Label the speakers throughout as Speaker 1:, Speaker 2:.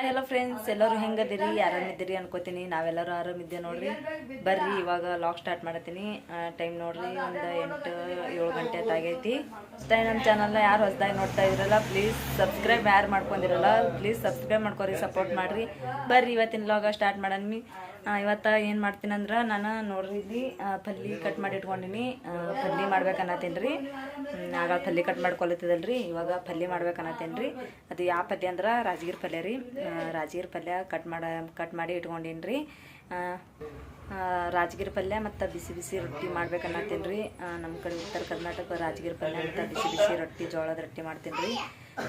Speaker 1: Hello friends, ಎಲ್ಲರೂ ಹೆಂಗದಿರಿ? ಆರಾಮಿದ್ದೀರಿ ಅನ್ಕೋತೀನಿ. ನಾವೆಲ್ಲರೂ ಆರಾಮಿದ್ದೆ ನೋಡ್ರಿ. ಬರ್ರಿ ಇವಾಗ ಲಾಗ್ ಸ್ಟಾರ್ಟ್ ಮಾಡತ್ತೀನಿ. ಟೈಮ್ ನೋಡ್ರಿ ಒಂದು 8-7 ಗಂಟೆ ಆಗೈತಿ. ನಮ್ಮ ಚಾನಲ್ನ ಯಾರು ಹೊಸದಾಗಿ ನೋಡ್ತಾ ಇದ್ರಲ್ಲ ಪ್ಲೀಸ್ ಸಬ್ಸ್ಕ್ರೈಬ್, ಯಾರು ಮಾಡ್ಕೊಂಡಿರಲ್ಲ ಪ್ಲೀಸ್ ಸಬ್ಸ್ಕ್ರೈಬ್ ಮಾಡ್ಕೊರಿ, ಸಪೋರ್ಟ್ ಮಾಡಿರಿ. ಬರ್ರಿ ಇವತ್ತಿನ ಲಾಗ ಸ್ಟಾರ್ಟ್ ಮಾಡನ್ನಿ. ಇವತ್ತು ಏನು ಮಾಡ್ತೀನಿ ಅಂದ್ರೆ ನಾನು ನೋಡ್ರಿ ಇಲ್ಲಿ ಪಲ್ಲಿ ಕಟ್ ಮಾಡಿ ಇಟ್ಕೊಂಡಿನಿ. ಪಲ್ಲಿ ಮಾಡ್ಬೇಕನ್ನತ್ತೀನಿ ರೀ. ಆಗ ಪಲ್ಲಿ ಕಟ್ ಮಾಡ್ಕೊಳತ್ತಿದಲ್ರಿ, ಇವಾಗ ಪಲ್ಲಿ ಮಾಡ್ಬೇಕನ್ನತ್ತೀನಿ ರೀ. ಅದು ಯಾವ ಪಲ್ಯ ಅಂದ್ರೆ ರಾಜಗಿರಿ ಪಲ್ಯ ರೀ. ರಾಜಗಿರಿ ಪಲ್ಯ ಕಟ್ ಮಾಡಿ ಇಟ್ಕೊಂಡೀನಿ ರೀ. ರಾಜಗಿರಿ ಪಲ್ಯ ಮತ್ತು ಬಿಸಿ ಬಿಸಿ ರೊಟ್ಟಿ ಮಾಡ್ಬೇಕನ್ನತ್ತೀನಿ ರೀ. ನಮ್ಮ ಕಡೆ ಉತ್ತರ ಕರ್ನಾಟಕ ರಾಜಗಿರಿ ಪಲ್ಯ ಮತ್ತು ಬಿಸಿ ಬಿಸಿ ರೊಟ್ಟಿ, ಜೋಳದ ರೊಟ್ಟಿ ಮಾಡ್ತೀನಿ ರೀ.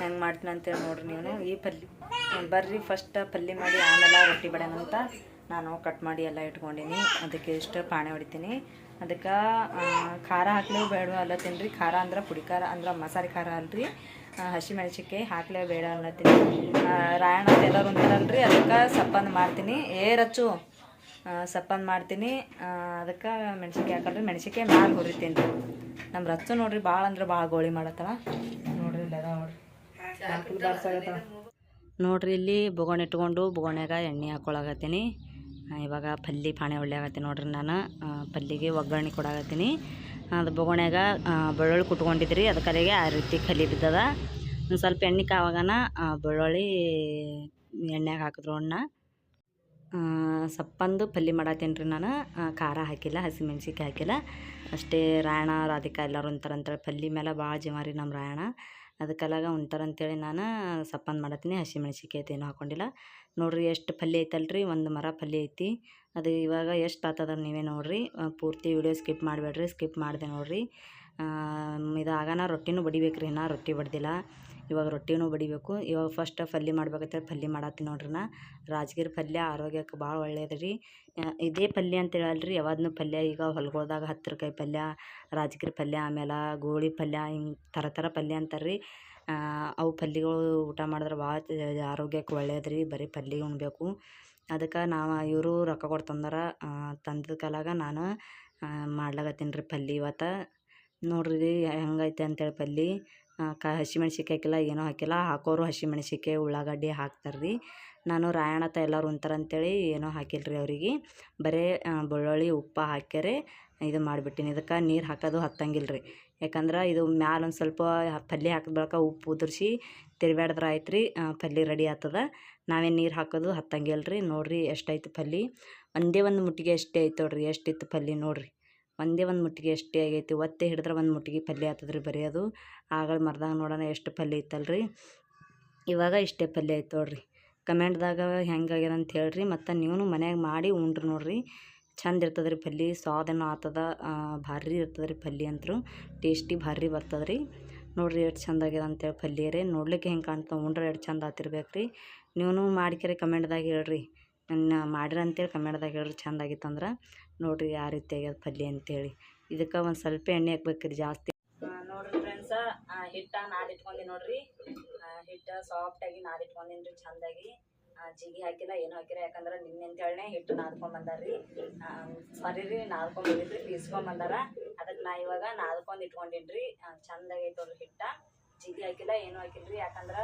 Speaker 1: ಹೆಂಗೆ ಮಾಡ್ತೀನಿ ಅಂತೇಳಿ ನೋಡ್ರಿ ನೀವು. ಈ ಪಲ್ಯ ಬರ್ರಿ ಫಸ್ಟ್ ಪಲ್ಯ ಮಾಡಿ ಆಮೇಲೆ ರೊಟ್ಟಿ ಬಡ್ಯಾನಂತ ನಾನು ಕಟ್ ಮಾಡಿ ಎಲ್ಲ ಇಟ್ಕೊಂಡೀನಿ. ಅದಕ್ಕೆ ಇಷ್ಟು ಪಾಣೆ ಹೊಡಿತೀನಿ. ಅದಕ್ಕೆ ಖಾರ ಹಾಕ್ಲೇ ಬೇಡ ಅಲ್ಲತ್ತೀನಿ ರೀ. ಖಾರ ಅಂದ್ರೆ ಪುಡಿ ಖಾರ ಅಂದ್ರೆ ಮಸಾಲೆ ಖಾರ ಅಲ್ರಿ, ಹಸಿ ಮೆಣಸಿನ್ಕಾಯಿ ಹಾಕ್ಲೇ ಬೇಡ ಅನ್ನತ್ತೀನಿ. ರಾಯಣ್ಣ ಎಲ್ಲರೂ ಅಂತಾರಲ್ರಿ, ಅದಕ್ಕೆ ಸಪ್ಪಂದು ಮಾಡ್ತೀನಿ. ರಚ್ಚು ಸಪ್ಪಂದು ಮಾಡ್ತೀನಿ. ಅದಕ್ಕೆ ಮೆಣಸಿನ್ಕಾಯಿ ಹಾಕಲ್ರಿ, ಮೆಣಸಿನ್ಕಾಯಿ ಮ್ಯಾಲೆ ಹುರಿತೀನಿ ರೀ. ನಮ್ಮ ರಚ್ಚು ನೋಡ್ರಿ ಭಾಳ ಅಂದ್ರೆ ಭಾಳ ಗೋಳಿ ಮಾಡತ್ತಲ್ಲ ನೋಡ್ರಿ. ಇಲ್ಲದ ನೋಡ್ರಿ ನೋಡ್ರಿ ಇಲ್ಲಿ ಬೊಗೋಣಿ ಇಟ್ಕೊಂಡು ಬೊಗೋಣ್ಯಾಗ ಎಣ್ಣೆ ಹಾಕ್ಕೊಳಗತ್ತೀನಿ. ಇವಾಗ ಪಲ್ಯ ಪಾಣೆ ಹೊಳ್ಯಾಗತ್ತೀನಿ ನೋಡ್ರಿ. ನಾನು ಪಲ್ಲಿಗೆ ಒಗ್ಗರಣೆ ಕೊಡಾಗತ್ತೀನಿ. ಅದು ಬೊಗೋಣ್ಯಾಗ ಬೆಳ್ಳುಳ್ಳಿ ಕುಟ್ಕೊಂಡಿದ್ರಿ, ಅದಕ್ಕೆ ಆ ರೀತಿ ಕಲಿ ಬಿದ್ದದ. ಒಂದು ಸ್ವಲ್ಪ ಎಣ್ಣೆ ಕಾವಾಗನ ಬೆಳ್ಳುಳ್ಳಿ ಎಣ್ಣೆಗೆ ಹಾಕಿದ್ರು ಸಪ್ಪಂದು ಪಲ್ಯ ಮಾಡತ್ತೀನಿ ರೀ. ನಾನು ಖಾರ ಹಾಕಿಲ್ಲ, ಹಸಿ ಮೆಣ್ಸಿನ್ಕಾಯಿ ಹಾಕಿಲ್ಲ ಅಷ್ಟೇ. ರಾಯಣ ರಾಧಿಕಾ ಎಲ್ಲರೂ ಅಂತಾರಂತೇಳಿ ಪಲ್ಯ ಮೇಲೆ ಭಾಳ ಜಮಾರಿ ನಮ್ಮ ರಾಯಣ. ಅದಕ್ಕೆಲ್ಲಾಗ ಅಂತೇಳಿ ನಾನು ಸಪ್ಪಂದು ಮಾಡತ್ತೀನಿ. ಹಸಿ ಮೆಣ್ಸಿನ್ಕಾಯಿ ಐತೆ ಏನೂ ಹಾಕ್ಕೊಂಡಿಲ್ಲ ನೋಡ್ರಿ. ಎಷ್ಟು ಪಲ್ಯ ಐತಲ್ರಿ, ಒಂದು ಮರ ಪಲ್ಯ ಐತಿ. ಅದು ಇವಾಗ ಎಷ್ಟು ಆಗ್ತದ ನೀವೇ ನೋಡಿರಿ. ಪೂರ್ತಿ ವಿಡಿಯೋ ಸ್ಕಿಪ್ ಮಾಡಬೇಡ್ರಿ. ಸ್ಕಿಪ್ ಮಾಡಿದೆ ನೋಡಿರಿ. ಇದು ಆಗಾನ ರೊಟ್ಟಿನೂ ಬಡಿಬೇಕು ರೀ. ನಾ ರೊಟ್ಟಿ ಬಡ್ದಿಲ್ಲ, ಇವಾಗ ರೊಟ್ಟಿನೂ ಬಡಿಬೇಕು. ಇವಾಗ ಫಸ್ಟ್ ಪಲ್ಯ ಮಾಡ್ಬೇಕಂತೇಳಿ ಪಲ್ಯ ಮಾಡತ್ತೀನಿ ನೋಡ್ರಿ. ನಾ ರಾಜಗಿರಿ ಪಲ್ಯ ಆರೋಗ್ಯಕ್ಕೆ ಭಾಳ ಒಳ್ಳೇದು ರೀ. ಇದೇ ಪಲ್ಯ ಅಂತ ಹೇಳಲ್ರಿ, ಯಾವಾದ್ನೂ ಪಲ್ಯ ಈಗ ಹೊಲ್ಗೊಳ್ದಾಗ ಹತ್ತಿರಕಾಯಿ ಪಲ್ಯ, ರಾಜಗಿರಿ ಪಲ್ಯ, ಆಮೇಲೆ ಗೋಳಿ ಪಲ್ಯ, ಹಿಂಗೆ ಥರ ಪಲ್ಯ ಅಂತಾರೆ ರೀ. ಅವು ಪಲ್ಯಗಳು ಊಟ ಮಾಡಿದ್ರೆ ಭಾಳ ಆರೋಗ್ಯಕ್ಕೆ ಒಳ್ಳೇದು ರೀ. ಬರೀ ಪಲ್ಯ ಉಣ್ಬೇಕು. ಅದಕ್ಕೆ ಇವರು ರೊಕ್ಕ ಕೊಟ್ಟು ತಂದದ ಕಾಲಾಗ ನಾನು ಮಾಡ್ಲಾಗತ್ತೀನಿ ರೀ ಪಲ್ಯ. ಇವತ್ತು ನೋಡ್ರಿ ಹೆಂಗೈತೆ ಅಂತೇಳಿ ಪಲ್ಯ. ಹಸಿ ಮೆಣ್ಸಿನ್ಕಾಯಿ ಹಾಕಿಲ್ಲ, ಏನೂ ಹಾಕಿಲ್ಲ. ಹಾಕೋರು ಹಸಿ ಮೆಣ್ಸಿನ್ಕಾಯಿ ಉಳ್ಳಾಗಡ್ಡಿ ಹಾಕ್ತಾರೆ ರೀ. ನಾನು ರಾಯಣತ ಎಲ್ಲರೂ ಅಂತಾರಂತೇಳಿ ಏನೂ ಹಾಕಿಲ್ಲ ರೀ ಅವರಿಗೆ. ಬರೀ ಬೆಳ್ಳುಳ್ಳಿ ಉಪ್ಪು ಹಾಕ್ಯಾರೆ ಇದು ಮಾಡಿಬಿಟ್ಟಿನಿ. ಇದಕ್ಕೆ ನೀರು ಹಾಕೋದು ಹತ್ತಂಗಿಲ್ಲ ರೀ. ಯಾಕಂದ್ರೆ ಇದು ಮ್ಯಾಲೆ ಒಂದು ಸ್ವಲ್ಪ ಪಲ್ಯ ಹಾಕಿದ ಬಳಿಕ ಉಪ್ಪು ಉದುರಿಸಿ ತಿರ್ಬ್ಯಾಡಿದ್ರೆ ಆಯ್ತು ರೀ, ಪಲ್ಯ ರೆಡಿ ಆಗ್ತದೆ. ನಾವೇನು ನೀರು ಹಾಕೋದು ಹತ್ತಂಗಿಲ್ಲ ರೀ. ನೋಡಿರಿ ಎಷ್ಟೈತೆ ಪಲ್ಯ. ಒಂದೇ ಒಂದು ಮುಟ್ಟಿಗೆ ಎಷ್ಟೇ ಐತೆ ನೋಡ್ರಿ. ಎಷ್ಟಿತ್ತು ಪಲ್ಯ ನೋಡಿರಿ. ಒಂದೇ ಒಂದು ಮುಟ್ಟಿಗೆ ಎಷ್ಟೇ ಆಗೈತಿ. ಒತ್ತೆ ಹಿಡಿದ್ರೆ ಒಂದು ಮುಟ್ಟಿಗೆ ಪಲ್ಯ ಆಗ್ತದೆ ರೀ ಬರೀ. ಅದು ಆಗಳ ಮರದಾಗ ನೋಡೋಣ ಎಷ್ಟು ಪಲ್ಯ ಇತ್ತಲ್ರಿ. ಇವಾಗ ಇಷ್ಟೇ ಪಲ್ಯ ಐತೆ ನೋಡ್ರಿ. ಕಮೆಂಟ್ದಾಗ ಹೆಂಗಾಗ್ಯದ ಅಂತ ಹೇಳ್ರಿ. ಮತ್ತು ನೀವು ಮನ್ಯಾಗ ಮಾಡಿ ಉಂಡ್ರಿ ನೋಡ್ರಿ. ಚಂದ ಇರ್ತದೆ ರೀ ಪಲ್ಯ. ಸ್ವಾದನೂ ಆಗ್ತದ, ಭಾರಿ ಇರ್ತದೆ ರೀ ಪಲ್ಯ ಅಂತೂ. ಟೇಸ್ಟಿ ಭಾರಿ ಬರ್ತದೆ ರೀ. ನೋಡಿರಿ ಎಷ್ಟು ಚಂದ ಆಗ್ಯದ ಅಂತೇಳಿ ಪಲ್ಯ ರೀ. ನೋಡ್ಲಿಕ್ಕೆ ಹೆಂಗೆ ಕಾಣ್ತದೆ, ಉಂಡ್ರೆ ಎಷ್ಟು ಚಂದ ಆತಿರ್ಬೇಕು ರೀ. ನೀವು ಮಾಡ್ಕೆರೆ ಕಮೆಂಟ್ದಾಗ ಹೇಳ್ರಿ. ನನ್ನ ಮಾಡಿರಿ ಅಂತೇಳಿ ಕಮೆಂಟ್ದಾಗ ಹೇಳ್ರಿ. ಚಂದ ಆಗಿತ್ತಂದ್ರೆ ನೋಡಿರಿ ಯಾವ ರೀತಿ ಆಗ್ಯದ ಪಲ್ಯ ಅಂತೇಳಿ. ಇದಕ್ಕೆ ಒಂದು ಸ್ವಲ್ಪ ಎಣ್ಣೆ ಹಾಕ್ಬೇಕು ರೀ ಜಾಸ್ತಿ. ನೋಡಿರಿ ಫ್ರೆಂಡ್ಸ, ಹಿಟ್ಟು ನಾದಿಟ್ಕೊಂಡಿ ನೋಡ್ರಿ. ಹಿಟ್ಟು ಸಾಫ್ಟಾಗಿ ನಾದಿಟ್ಕೊಂಡಿನಿ ರೀ ಚಂದಾಗಿ. ಜಿಗಿ ಹಾಕಿಲ್ಲ, ಏನೂ ಹಾಕಿಲ್ಲ. ಯಾಕಂದ್ರೆ ನಿನ್ನೆ ಅಂತೇಳಿ ಹಿಟ್ಟು ನಾದ್ಕೊಂಬಂದಾರ್ರಿ. ಸಾರಿ ರೀ, ನಾದ್ಕೊಂಬಂದಿದ್ರಿ, ಬೀಸ್ಕೊಂಬಂದಾರ. ಅದಕ್ಕೆ ನಾ ಇವಾಗ ನಾದ್ಕೊಂಡು ಇಟ್ಕೊಂಡಿನಿ ರೀ. ಚಂದಾಗೈತೆ ನೋಡ್ರಿ ಹಿಟ್ಟು. ಜಿಗಿ ಹಾಕಿಲ್ಲ, ಏನೂ ಹಾಕಿಲ್ಲ ರೀ. ಯಾಕಂದ್ರೆ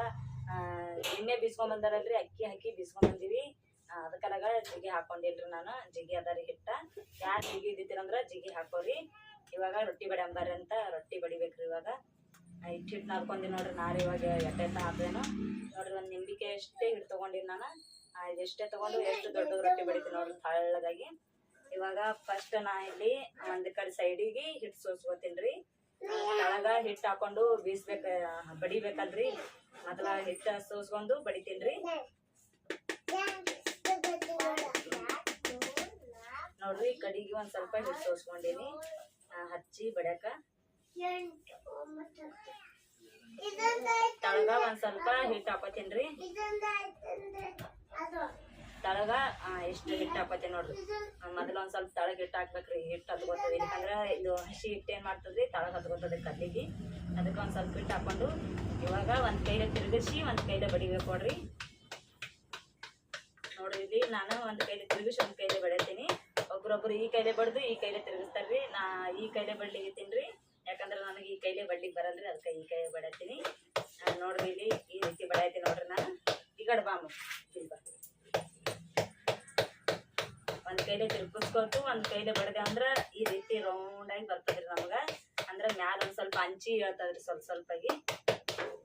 Speaker 1: ನಿನ್ನೆ ಬೀಸ್ಕೊಂಬಂದಾರಲ್ರಿ, ಅಕ್ಕಿ ಹಾಕಿ ಬೀಸ್ಕೊಂಬಂದಿವಿ. ಅದಕ್ಕೆಲ್ಲಾಗ ಜಿಗಿ ಹಾಕ್ಕೊಂಡಿಲ್ರಿ ನಾನು. ಜಿಗಿ ಅದ ರೀ ಹಿಟ್ಟು. ಯಾರು ಜಿಗಿ ಇದ್ದಿತ್ತೀರಂದ್ರೆ ಜಿಗಿ ಹಾಕೋರಿ. ಇವಾಗ ರೊಟ್ಟಿ ಬಡಿಯಂಬಾರಿ ಅಂತ ರೊಟ್ಟಿ ಬಡಿಬೇಕ್ರಿ. ಇವಾಗ ಹಿಟ್ಟು ನಾದ್ಕೊಂಡಿ ನೋಡ್ರಿ. ನಾರು ಇವಾಗ ಎಟ್ಟೆತ್ತ ಹಾಕ್ದೇನು ನೋಡ್ರಿ. ಒಂದು ನಿಂಬಿಕೆ ಎಷ್ಟೇ ಹಿಟ್ಟು ತೊಗೊಂಡಿನಿ ನಾನು. ಇದೆಷ್ಟೇ ತೊಗೊಂಡು ಎಷ್ಟು ದೊಡ್ಡ ರೊಟ್ಟಿ ಬಡಿತೀನಿ ನೋಡ್ರಿ ತಳ್ಳಗಾಗಿ. ಇವಾಗ ಫಸ್ಟ್ ನಾ ಇಲ್ಲಿ ಒಂದು ಕಡೆ ಸೈಡಿಗೆ ಹಿಟ್ಟು ಸೋಸ್ಕೊತೀನಿ ರೀ. ತಳಗ ಹಿಟ್ಟು ಹಾಕೊಂಡು ಬಡಿಬೇಕಲ್ರಿ. ಮೊದಲ ಹಿಟ್ಟು ಸೋಸ್ಕೊಂಡು ಬಡಿತೀನಿ ರೀ ನೋಡ್ರಿ. ಕಡಿಗೆ ಒಂದು ಸ್ವಲ್ಪ ಹಿಟ್ಟು ಸೋಸ್ಕೊಂಡಿನಿ ಹಚ್ಚಿ ಬಡ್ಯಾಕ. ತಳಗ ಒಂದು ಸ್ವಲ್ಪ ಹಿಟ್ಟು ಹಾಕೋತೀನಿ ರೀ. ತಳಗ ಎಷ್ಟು ಹಿಟ್ಟು ಹಾಕೋತೀನಿ ನೋಡ್ರಿ. ಮೊದಲು ಒಂದು ಸ್ವಲ್ಪ ತಳಗ ಹಿಟ್ಟು ಹಾಕ್ಬೇಕ್ರಿ. ಹಿಟ್ಟು ಹತ್ಕೋತದೆ. ಯಾಕಂದ್ರೆ ಇದು ಹಸಿ ಹಿಟ್ಟು ಏನು ಮಾಡ್ತದ್ರಿ, ತಳಗ ಹತ್ಕೋತದೆ ಕಲ್ಲಿಗೆ. ಅದಕ್ಕೆ ಒಂದು ಸ್ವಲ್ಪ ಹಿಟ್ಟು ಹಾಕೊಂಡು ಇವಾಗ ಒಂದು ಕೈಲೇ ತಿರುಗಿಸಿ ಒಂದು ಕೈಲೇ ಬಡಿಬೇಕು ನೋಡ್ರಿ. ನೋಡ್ರಿ ಇಲ್ಲಿ ನಾನು ಒಂದು ಕೈಲೇ ತಿರುಗಿಸಿ ಒಂದು ಕೈಲೇ ಬಡಿತೀನಿ. ಒಬ್ರೊಬ್ರು ಈ ಕೈಲೇ ಬಡ್ದು ಈ ಕೈಲೇ ತಿರುಗಿಸ್ತಾರ್ರಿ. ನಾ ಈ ಕೈಲೇ ಬಡ್ಲಿಗತ್ತೀನಿ ರೀ. ಯಾಕಂದ್ರೆ ನನಗೆ ಈ ಕೈಲೇ ಬಡ್ಲಿಕ್ಕೆ ಬರಲ್ರಿ, ಅದಕ್ಕೆ ಈ ಕೈ ಬಡತೀನಿ ನೋಡ್ರಿ. ಇಲ್ಲಿ ಈ ರೀತಿ ಬಡಾಯ್ತೀನಿ ನೋಡ್ರಿ. ನಾನು ಈಗ ಕಡೆ ಬಾಮು ಒಂದು ಕೈಲೇ ತಿರ್ಗಿಸ್ಕೊತು ಒಂದು ಕೈಲೇ ಬಡ್ದೆ ಅಂದ್ರೆ ಈ ರೀತಿ ರೌಂಡಾಗಿ ಬರ್ತದ್ರಿ ನಮ್ಗೆ. ಅಂದ್ರೆ ಮ್ಯಾಲ ಒಂದು ಸ್ವಲ್ಪ ಹಂಚಿ ಹೇಳ್ತದ್ರಿ ಸ್ವಲ್ಪಾಗಿ.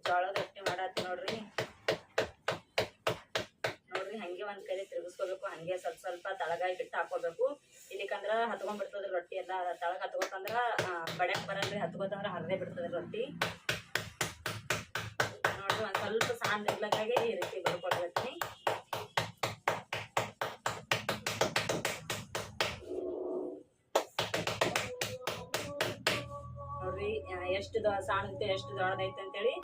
Speaker 1: ಜೋಳದ ರೊಟ್ಟಿ ಮಾಡತ್ತಿ ನೋಡ್ರಿ ಹಂಗೆ ಒಂದು ಕೈಲೇ ತಿರ್ಗಿಸ್ಕೋಬೇಕು. ಹಂಗೆ ಸ್ವಲ್ಪ ತಳಗಾಗಿ ಬಿಟ್ಟು ಹಾಕೋಬೇಕು. ಇಲ್ಲಿಕಂದ್ರೆ ಹತ್ಕೊಂಡ್ಬಿಡ್ತದ್ರಿ ರೊಟ್ಟಿ ಎಲ್ಲ. ತಳಗ ಹತ್ಕೋತಂದ್ರೆ ಬಡ್ಯಾಕ ಬರಲ್ರಿ, ಹತ್ಕೋತಂದ್ರೆ ಹರಿದೇ ಬಿಡ್ತದ್ರಿ ರೊಟ್ಟಿ. ನೋಡ್ರಿ ಒಂದು ಸ್ವಲ್ಪ ಸಾಂದ್ ಇರ್ಲಕ್ಕಾಗಿ ಈ ರೀತಿ ಬಡ್ಕೊಡ್ಬೇಕು. ನೋಡ್ರಿ ಎಷ್ಟು ಸಾಂದ್ ಎಷ್ಟು ದೊಡ್ಡದೈತೆ ಅಂತೇಳಿ.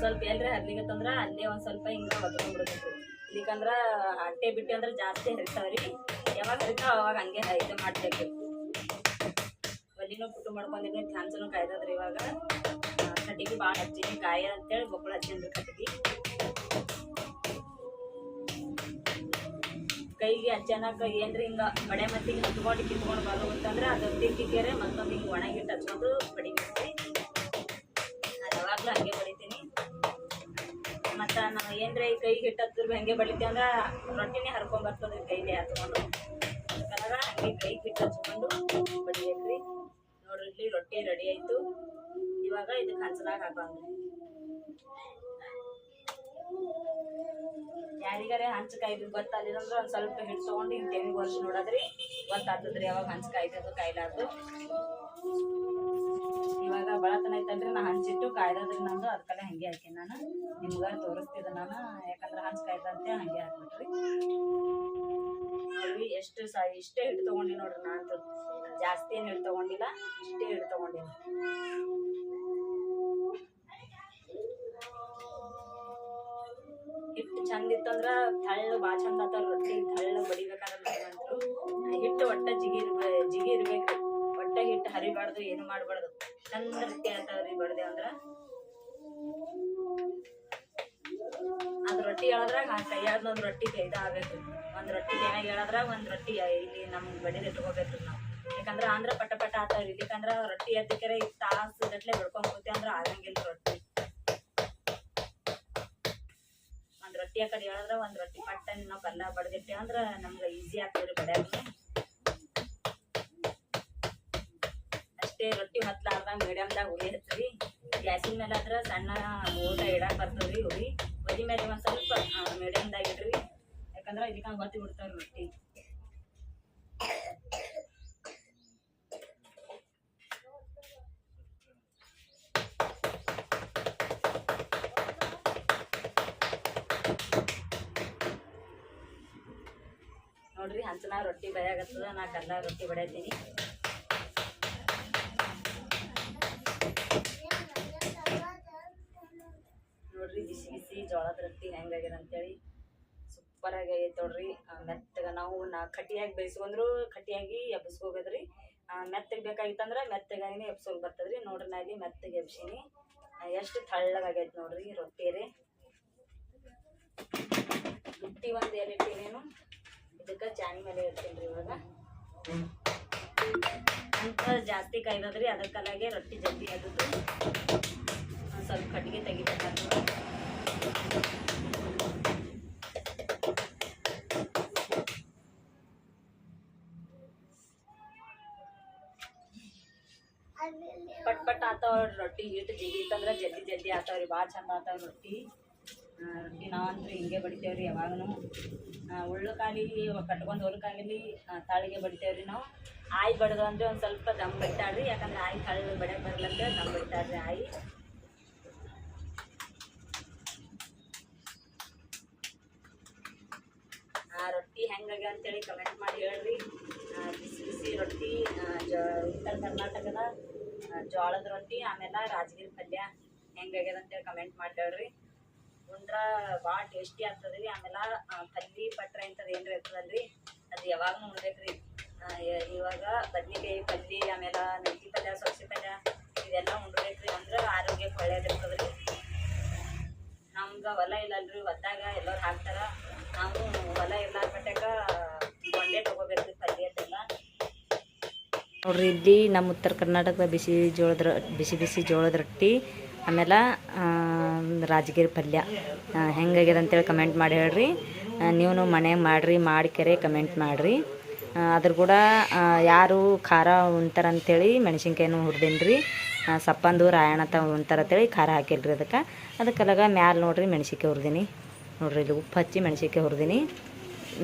Speaker 1: ಸ್ವಲ್ಪ ಎಲ್ರಿ ಹರ್ಲಿಗತ್ತಂದ್ರ ಅಲ್ಲೇ ಒಂದು ಸ್ವಲ್ಪ ಹಿಂಗೆ ಹೊತ್ಕೊಂಡ್ಬಿಡ್ಬೇಕು. ಇಲ್ಲಿಕಂದ್ರೆ ಅಟ್ಟೆ ಬಿಟ್ಟು ಅಂದ್ರೆ ಜಾಸ್ತಿ ಹರಿತಾವ್ರಿ. ಯಾವಾಗ ಹರಿತಾವ ಅವಾಗ ಹಂಗೆ ಇದು ಮಾಡ್ಬೇಕು. ಒಲಿನೂ ಪುಟ್ಟು ಮಾಡ್ಕೊಂಡಿನಿ, ಧ್ಯಾನ್ಸನು ಕಾಯ್ದದ್ರಿ. ಇವಾಗ ಕಟ್ಟಿಗೆ ಭಾಳ ಹಚ್ಚಿನಿ, ಕಾಯ ಅಂತೇಳಿ ಗೊಬ್ಬರ ಹಚ್ಚಿನ್ರಿ ಕಟ್ಟಿಗೆ. ಕೈಗೆ ಹಚ್ಚನಕ ಏನ್ರಿ ಹಿಂಗೆ ಬಡೆ ಮತ್ತಿಗೆ ಹತ್ಕೊಂಡು ಕಿತ್ಕೊಂಡು ಬರೋದಂತಂದ್ರೆ ಅದು ತಿಕ್ಕಿಕೆರೆ ಮತ್ತೊಂದು ಹಿಂಗೆ ಒಣಗಿಟ್ಟು ಹಚ್ಕೊಂಡು ಬಡಿಬೇಕು. ನಾನು ಯಾವಾಗಲೂ ಹಂಗೆ ಬಡಿತೀನಿ. ಮತ್ತು ನಾವು ಏನ್ರಿ ಕೈಗೆ ಹಿಟ್ಟು ಹತ್ತಿದ್ರು ಹಂಗೆ ಬಡಿತೀವಿ ಅಂದ್ರೆ ರೊಟ್ಟಿನೇ ಹರ್ಕೊಂಡ್ ಬರ್ತದ್ರಿ ಕೈಗೆ ಹತ್ಕೊಂಡು. ಅದಕ್ಕಾಗ ಹಂಗೆ ಕೈಗೆ ಹಿಟ್ಟು ಹಚ್ಕೊಂಡು ಬಡಿಬೇಕ್ರಿ. ನೋಡ್ರಿ ಇಲ್ಲಿ ರೊಟ್ಟಿ ರೆಡಿ ಆಯಿತು. ಇವಾಗ ಇದಕ್ಕೆ ಹಂಚಲಾಗ ಹಾಕೋಂಗ್ರಿ. ಯಾರಿಗಾರೆ ಹಂಚು ಕಾಯ್ದು ಗೊತ್ತಾಗಲಿಲ್ಲಂದ್ರೆ ಒಂದು ಸ್ವಲ್ಪ ಹಿಟ್ಟು ತೊಗೊಂಡು ಹಿಂಗೆ ತೆವಿಗೆ ವರ್ಷ ನೋಡೋದ್ರಿ ಗೊತ್ತಾಗ್ತದ್ರಿ ಯಾವಾಗ ಹಂಚು ಕಾಯ್ದು ಕಾಯ್ಲಾರ್ದು. ಇವಾಗ ಬಳತನ ಐತಲ್ರಿ ನಾ ಹಂಚಿಟ್ಟು ಕಾಯ್ದದ್ರಿ ನಂದು. ಅದಕ್ಕೆಲ್ಲ ಹಂಗೆ ಹಾಕಿ ನಾನು ನಿಮ್ಗೆ ತೋರಿಸ್ತಿದ್ದೆ ನಾನು. ಯಾಕಂದ್ರೆ ಹಂಚು ಕಾಯ್ದಂತೆ ಹಂಗೆ ಹಾಕ್ಬಿಟ್ರಿ. ನೋಡ್ರಿ ಎಷ್ಟು ಇಷ್ಟೇ ಹಿಟ್ಟು ತೊಗೊಂಡಿ ನೋಡ್ರಿ. ನಾನು ಜಾಸ್ತಿ ಏನು ಹಿಟ್ಟು ತೊಗೊಂಡಿಲ್ಲ, ಇಷ್ಟೇ ಹಿಟ್ಟು ತೊಗೊಂಡಿನಿ. ಹಿಟ್ಟು ಚಂದ ಇತ್ತಂದ್ರೆ ತಳ್ಳು ಭಾಳ ಚಂದ ಆತಾವ ರೊಟ್ಟಿ. ತಳ್ಳು ಬಡಿಬೇಕಾದ್ರೆ ಹಿಟ್ಟು ಒಟ್ಟ ಜಿಗಿ ಇರ್ಬೇಕ್ರಿ. ಒಟ್ಟ ಹಿಟ್ಟು ಹರಿಬಾರ್ದು, ಏನು ಮಾಡಬಾರ್ದು. ಚಂದ ರೊಟ್ಟಿ ಆಗ್ತಾವ್ರಿ ಬಡ್ದೆ ಅಂದ್ರೆ. ಅದು ರೊಟ್ಟಿ ಹೇಳಿದ್ರಾಗ ಕೈಯಾಗ ಒಂದು ರೊಟ್ಟಿ ಆಗ್ಬೇಕು. ಒಂದು ರೊಟ್ಟಿ ಏನಾಗ ಹೇಳಿದ್ರಾಗ ಒಂದು ರೊಟ್ಟಿ ಇಲ್ಲಿ ನಮ್ಗೆ ಬಡಿದು ಇಟ್ಕೋಬೇಕ್ರಿ ನಾವು. ಯಾಕಂದ್ರೆ ಅಂದ್ರೆ ಪಟ ಆಗ್ತಾವ್ರಿ. ಇಲ್ಲಿಕಂದ್ರೆ ರೊಟ್ಟಿ ಎತ್ತಿಕೆರೆ ಈಗ ತಾಸು ಗಟ್ಲೆ ಬಿಡ್ಕೊಂಡ್ಬೋತಿ ಅಂದ್ರೆ ಆಗಂಗಿಲ್ಲ ರೊಟ್ಟಿ. ಒಂದು ರೊಟ್ಟಿ ಆ ಕಡೆ ಹೇಳಿದ್ರೆ ಒಂದು ರೊಟ್ಟಿ ಪಟ್ಟನೆ ನಾವು ಪಲ್ಲ ಬಡ್ದಿಟ್ಟೆ ಅಂದ್ರೆ ನಮ್ಗೆ ಈಸಿ ಆಗ್ತದ್ರಿ ಬಡ್ಯಾಕ. ಅಷ್ಟೇ ರೊಟ್ಟಿ ಹತ್ಲಾರ್ದಂಗೆ ಮೀಡಿಯಮ್ದಾಗ ಉರಿ ಹಚ್ಚಿರಿ. ಗ್ಯಾಸಿನ ಮೇಲೆ ಆದ್ರೆ ಸಣ್ಣ ಊಟ ಇಡಕ್ಕೆ ಬರ್ತದ್ರಿ ಉರಿ. ಒಲಿ ಮೇಲೆ ಒಂದು ಸ್ವಲ್ಪ ಮೀಡಿಯಮ್ದಾಗ ಇಡ್ರಿ. ಯಾಕಂದ್ರೆ ಇದಕ್ಕೆ ಹೊತ್ತಿ ಬಿಡ್ತಾವ್ರಿ ರೊಟ್ಟಿ. ನೋಡ್ರಿ ಹಂಚನ ರೊಟ್ಟಿ ಬಡಿಯಾಗತ್ತದ. ನಾ ಕಲ್ಲ ರೊಟ್ಟಿ ಬಡಿಯತ್ತೀನಿ. ನೋಡ್ರಿ ಬಿಸಿ ಬಿಸಿ ಜೋಳದ ರೊಟ್ಟಿ ಹೆಂಗಾಗ್ಯದ ಅಂತೇಳಿ ಸೂಪರಾಗಿ ಆಗೈತೆ ನೋಡ್ರಿ. ಮೆತ್ತಗೆ ನಾವು ಕಟ್ಟಿಯಾಗಿ ಬೇಯಿಸ್ಕೊಂಡ್ರು ಕಟ್ಟಿಯಾಗಿ ಎಬ್ಬಿಸ್ಕೋಬೇಕ್ರಿ. ಮೆತ್ತಗೆ ಬೇಕಾಗಿತ್ತಂದ್ರೆ ಮೆತ್ತಗಾಗಿನೇ ಎಬ್ಸೋಗಿ ಬರ್ತದ್ರಿ. ನೋಡ್ರಿ ನಾ ಇಲ್ಲಿ ಮೆತ್ತಗೆ ಎಬ್ಸೀನಿ. ಎಷ್ಟು ತಳ್ಳಗಾಗೈತೆ ನೋಡ್ರಿ ರೊಟ್ಟಿ ರೀ. ರೊಟ್ಟಿ ಒಂದು ಎಲ್ಲಿಟ್ಟೀನೇನು ಇದಕ್ಕೆ ಚಾನಿ ಮೇಲೆ ಇಡ್ತೀನಿ ರೀ. ಇವಾಗ ಅಂತ ಜಾಸ್ತಿ ಕಾಯ್ದದ್ರಿ. ಅದಕ್ಕಲಾಗೆ ರೊಟ್ಟಿ ಜಲ್ದಿ ಆದದ್ದು. ಸ್ವಲ್ಪ ಕಟ್ಟಿಗೆ ತೆಗಿಬೇಕಾಗ್ತದೆ. ಪಟ್ ಆತಾವ ರೊಟ್ಟಿ. ಹಿಟ್ಟು ಜಿಗಿತ್ತಂದ್ರೆ ಜಲ್ದಿ ಆತಾವ್ರಿ. ಭಾಳ ಚಂದ ಆತಾವ ರೊಟ್ಟಿ. ರೊಟ್ಟಿ ನಾವಂತೂ ಹಿಂಗೆ ಬಡಿತೇವ್ರಿ ಯಾವಾಗೂ. ಉಳ್ಳುಕಾಲಿ ಕಟ್ಕೊಂಡು ಹೊಲಕ್ಕಾಗಲಿ ತಾಳಿಗೆ ಬಡಿತೇವ್ರಿ ನಾವು. ಆಯಿ ಬಡ್ದು ಅಂದ್ರೆ ಒಂದು ಸ್ವಲ್ಪ ದಮ್ ಬಡಿತಾಳ್ರಿ. ಯಾಕಂದ್ರೆ ಆಯಿ ತಳ್ಳು ಬಡಿಯಕ್ಕೆ ಬರಲಂತೆ ದಮ್ ಬಡಿತಾಳ್ರಿ ಆಯಿ. ರೊಟ್ಟಿ ಹೆಂಗಾಗಿ ಅಂತೇಳಿ ಕಮೆಂಟ್ ಮಾಡಿ ಹೇಳ್ರಿ. ಬಿಸಿ ಬಿಸಿ ರೊಟ್ಟಿ ಉತ್ತರ ಕರ್ನಾಟಕದ ಜೋಳದ ರೊಟ್ಟಿ ಆಮೇಲೆ ರಾಜಗಿರಿ ಪಲ್ಯ ಹೆಂಗಾಗ್ಯದ ಅಂತೇಳಿ ಕಮೆಂಟ್ ಮಾಡಿ ಹೇಳ್ರಿ. ಉಂಡ್ರ ಭಾಳ ಟೇಸ್ಟಿ ಆಗ್ತದ್ರಿ. ಆಮೇಲೆ ಪಲ್ಲಿ ಪಟ್ರೆ ಅಂತದ್ದು ಏನ್ರಿ ಇರ್ತದಲ್ರಿ ಅದು ಯಾವಾಗೂ ಉಣ್ಬೇಕ್ರಿ. ಇವಾಗ ಬದ್ನಿಕಾಯಿ ಪಲ್ಯ ಆಮೇಲೆ ಮೆಂತಿ ಪಲ್ಯ ಸೊಸೆ ಪಲ್ಯ ಇದೆಲ್ಲ ಉಣ್ಬೇಕ್ರಿ. ಅಂದ್ರೆ ಆರೋಗ್ಯಕ್ಕೆ ಒಳ್ಳೇದಿರ್ತದ್ರಿ. ನಮ್ಗೆ ಹೊಲ ಇಲ್ಲಲ್ರಿ. ಹೊಲದಾಗ ಎಲ್ಲರೂ ಹಾಕ್ತಾರ. ನಾವು ಹೊಲ ಇರ್ಲಾರ ಮಟ್ಟಾಗ ಕೊಂಡೆ ತೊಗೋಬೇಕ್ರಿ ಪಲ್ಯ ಅದೆಲ್ಲ. ನೋಡ್ರಿ ಇಲ್ಲಿ ನಮ್ಮ ಉತ್ತರ ಕರ್ನಾಟಕದ ಬಿಸಿ ಬಿಸಿ ಜೋಳದ ರೊಟ್ಟಿ, ಆಮೇಲೆ ರಾಜಗಿರಿ ಪಲ್ಯ ಹೆಂಗಾಗ್ಯದ ಅಂತೇಳಿ ಕಮೆಂಟ್ ಮಾಡಿ ಹೇಳ್ರಿ. ನೀವು ಮನೆಯಾಗ ಮಾಡಿ ಕೆರೆ ಕಮೆಂಟ್ ಮಾಡಿರಿ. ಅದ್ರ ಕೂಡ ಯಾರು ಖಾರ ಉಣ್ತಾರಂತೇಳಿ ಮೆಣಸಿನ್ಕಾಯಿನೂ ಹುರಿದೀನಿ ರೀ. ಸಪ್ಪಂದು ರಾಯಣ ಉಣ್ತಾರಂತೇಳಿ ಖಾರ ಹಾಕಿಲ್ರಿ. ಅದಕ್ಕೆಲ್ಲಾಗ ಮ್ಯಾಲೆ ನೋಡ್ರಿ ಮೆಣಸಿನ್ಕಾಯಿ ಹುರಿದೀನಿ. ನೋಡ್ರಿ ಇಲ್ಲಿ ಉಪ್ಪು ಹಚ್ಚಿ ಮೆಣಸಿನ್ಕಾಯಿ ಹುರಿದೀನಿ.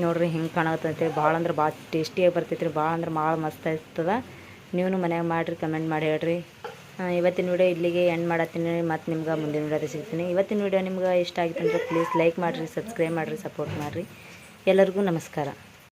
Speaker 1: ನೋಡ್ರಿ ಹಿಂಗೆ ಕಾಣತ್ತಂತೇಳಿ ಭಾಳ ಅಂದ್ರೆ ಭಾಳ ಟೇಸ್ಟಿಯಾಗಿ ಬರ್ತೈತೆ ರೀ. ಭಾಳ ಅಂದ್ರೆ ಭಾಳ ಮಸ್ತ್ ಆಗ್ತದೆ. ನೀವು ಮನ್ಯಾಗ ಮಾಡಿರಿ, ಕಮೆಂಟ್ ಮಾಡಿ ಹೇಳ್ರಿ. ಇವತ್ತಿನ ವಿಡಿಯೋ ಇಲ್ಲಿಗೆ ಎಂಡ್ ಮಾಡತ್ತೀನಿ. ಮತ್ತು ನಿಮ್ಗೆ ಮುಂದಿನ ವಿಡಿಯೋದ ಸಿಗ್ತೀನಿ. ಇವತ್ತಿನ ವಿಡಿಯೋ ನಿಮ್ಗೆ ಇಷ್ಟ ಆಗಿತ್ತು ಅಂದರೆ ಪ್ಲೀಸ್ ಲೈಕ್ ಮಾಡಿರಿ, ಸಬ್ಸ್ಕ್ರೈಬ್ ಮಾಡಿರಿ, ಸಪೋರ್ಟ್ ಮಾಡಿರಿ. ಎಲ್ಲರಿಗೂ ನಮಸ್ಕಾರ.